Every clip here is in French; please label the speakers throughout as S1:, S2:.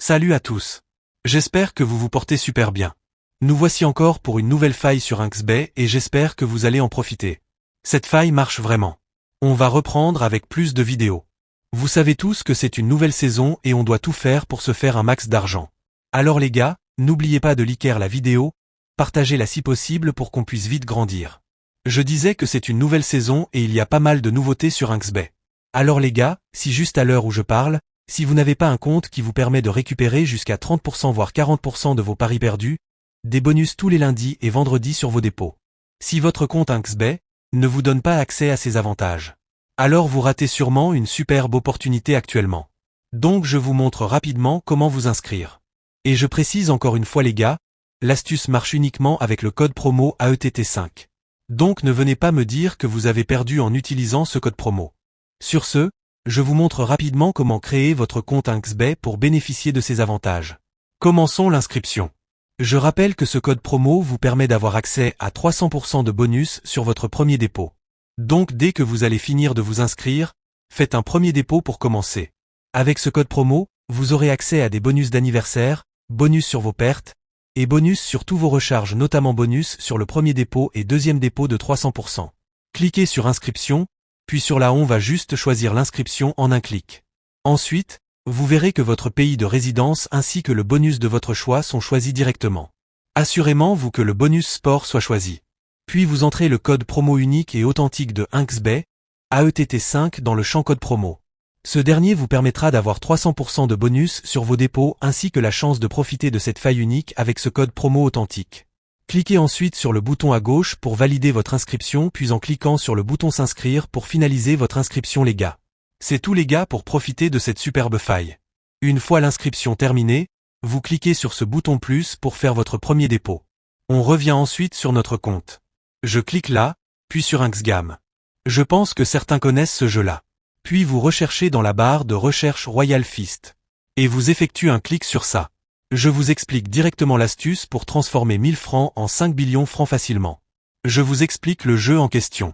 S1: Salut à tous. J'espère que vous vous portez super bien. Nous voici encore pour une nouvelle faille sur Inkscape et j'espère que vous allez en profiter. Cette faille marche vraiment. On va reprendre avec plus de vidéos. Vous savez tous que c'est une nouvelle saison et on doit tout faire pour se faire un max d'argent. Alors les gars, n'oubliez pas de liker la vidéo, partagez-la si possible pour qu'on puisse vite grandir. Je disais que c'est une nouvelle saison et il y a pas mal de nouveautés sur Inkscape. Alors les gars, si juste à l'heure où je parle, si vous n'avez pas un compte qui vous permet de récupérer jusqu'à 30% voire 40% de vos paris perdus, des bonus tous les lundis et vendredis sur vos dépôts. Si votre compte Inkscape ne vous donne pas accès à ces avantages, alors vous ratez sûrement une superbe opportunité actuellement. Donc je vous montre rapidement comment vous inscrire. Et je précise encore une fois les gars, l'astuce marche uniquement avec le code promo AETT5. Donc ne venez pas me dire que vous avez perdu en utilisant ce code promo. Sur ce, je vous montre rapidement comment créer votre compte Inkscape pour bénéficier de ces avantages. Commençons l'inscription. Je rappelle que ce code promo vous permet d'avoir accès à 300% de bonus sur votre premier dépôt. Donc dès que vous allez finir de vous inscrire, faites un premier dépôt pour commencer. Avec ce code promo, vous aurez accès à des bonus d'anniversaire, bonus sur vos pertes, et bonus sur tous vos recharges, notamment bonus sur le premier dépôt et deuxième dépôt de 300%. Cliquez sur inscription, puis sur là on va juste choisir l'inscription en un clic. Ensuite, vous verrez que votre pays de résidence ainsi que le bonus de votre choix sont choisis directement. Assurez-vous que le bonus sport soit choisi. Puis vous entrez le code promo unique et authentique de Inkscape, AETT5 dans le champ code promo. Ce dernier vous permettra d'avoir 300% de bonus sur vos dépôts ainsi que la chance de profiter de cette faille unique avec ce code promo authentique. Cliquez ensuite sur le bouton à gauche pour valider votre inscription puis en cliquant sur le bouton s'inscrire pour finaliser votre inscription les gars. C'est tout les gars pour profiter de cette superbe faille. Une fois l'inscription terminée, vous cliquez sur ce bouton plus pour faire votre premier dépôt. On revient ensuite sur notre compte. Je clique là, puis sur Inkscape. Je pense que certains connaissent ce jeu-là. Puis vous recherchez dans la barre de recherche Royal Fist. Et vous effectuez un clic sur ça. Je vous explique directement l'astuce pour transformer 1000 francs en 5 billions francs facilement. Je vous explique le jeu en question.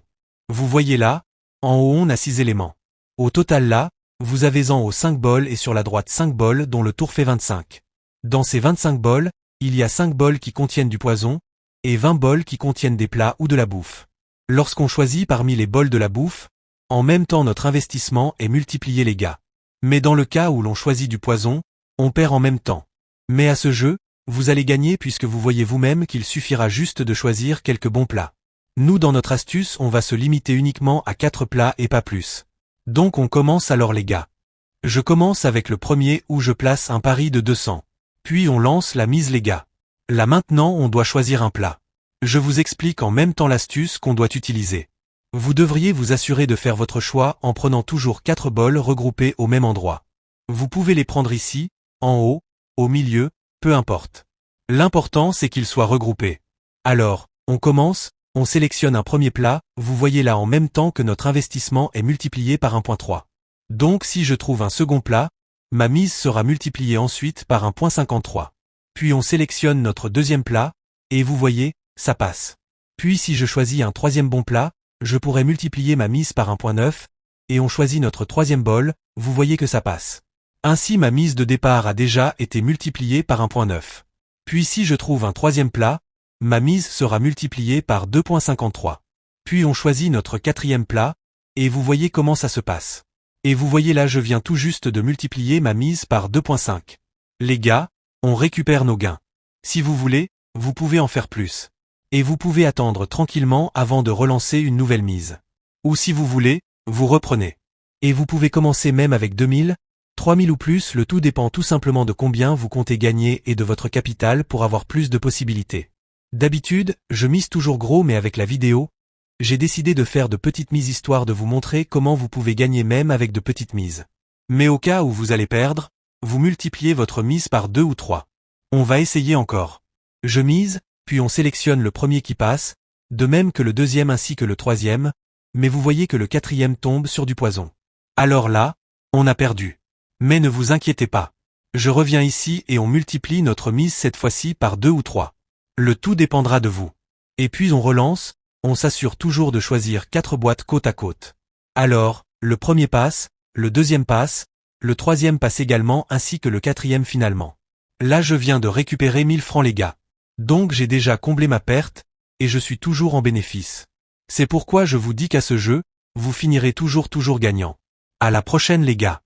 S1: Vous voyez là, en haut on a 6 éléments. Au total là, vous avez en haut 5 bols et sur la droite 5 bols dont le tour fait 25. Dans ces 25 bols, il y a 5 bols qui contiennent du poison, et 20 bols qui contiennent des plats ou de la bouffe. Lorsqu'on choisit parmi les bols de la bouffe, en même temps notre investissement est multiplié les gars. Mais dans le cas où l'on choisit du poison, on perd en même temps. Mais à ce jeu, vous allez gagner puisque vous voyez vous-même qu'il suffira juste de choisir quelques bons plats. Nous dans notre astuce on va se limiter uniquement à 4 plats et pas plus. Donc on commence alors les gars. Je commence avec le premier où je place un pari de 200. Puis on lance la mise les gars. Là maintenant on doit choisir un plat. Je vous explique en même temps l'astuce qu'on doit utiliser. Vous devriez vous assurer de faire votre choix en prenant toujours 4 bols regroupés au même endroit. Vous pouvez les prendre ici, en haut, au milieu, peu importe. L'important c'est qu'ils soient regroupés. Alors, on commence, on sélectionne un premier plat, vous voyez là en même temps que notre investissement est multiplié par 1.3. Donc si je trouve un second plat, ma mise sera multipliée ensuite par 1.53. Puis on sélectionne notre deuxième plat, et vous voyez, ça passe. Puis si je choisis un troisième bon plat, je pourrais multiplier ma mise par 1.9, et on choisit notre troisième bol, vous voyez que ça passe. Ainsi ma mise de départ a déjà été multipliée par 1.9. Puis si je trouve un troisième plat, ma mise sera multipliée par 2.53. Puis on choisit notre quatrième plat, et vous voyez comment ça se passe. Et vous voyez là je viens tout juste de multiplier ma mise par 2.5. Les gars, on récupère nos gains. Si vous voulez, vous pouvez en faire plus. Et vous pouvez attendre tranquillement avant de relancer une nouvelle mise. Ou si vous voulez, vous reprenez. Et vous pouvez commencer même avec 2000, 3000 ou plus, le tout dépend tout simplement de combien vous comptez gagner et de votre capital pour avoir plus de possibilités. D'habitude, je mise toujours gros mais avec la vidéo, j'ai décidé de faire de petites mises histoire de vous montrer comment vous pouvez gagner même avec de petites mises. Mais au cas où vous allez perdre, vous multipliez votre mise par 2 ou 3. On va essayer encore. Je mise, puis on sélectionne le premier qui passe, de même que le deuxième ainsi que le troisième, mais vous voyez que le quatrième tombe sur du poison. Alors là, on a perdu. Mais ne vous inquiétez pas. Je reviens ici et on multiplie notre mise cette fois-ci par 2 ou 3. Le tout dépendra de vous. Et puis on relance, on s'assure toujours de choisir 4 boîtes côte à côte. Alors, le premier passe, le deuxième passe, le troisième passe également ainsi que le quatrième finalement. Là je viens de récupérer 1000 francs les gars. Donc j'ai déjà comblé ma perte, et je suis toujours en bénéfice. C'est pourquoi je vous dis qu'à ce jeu, vous finirez toujours gagnant. À la prochaine les gars.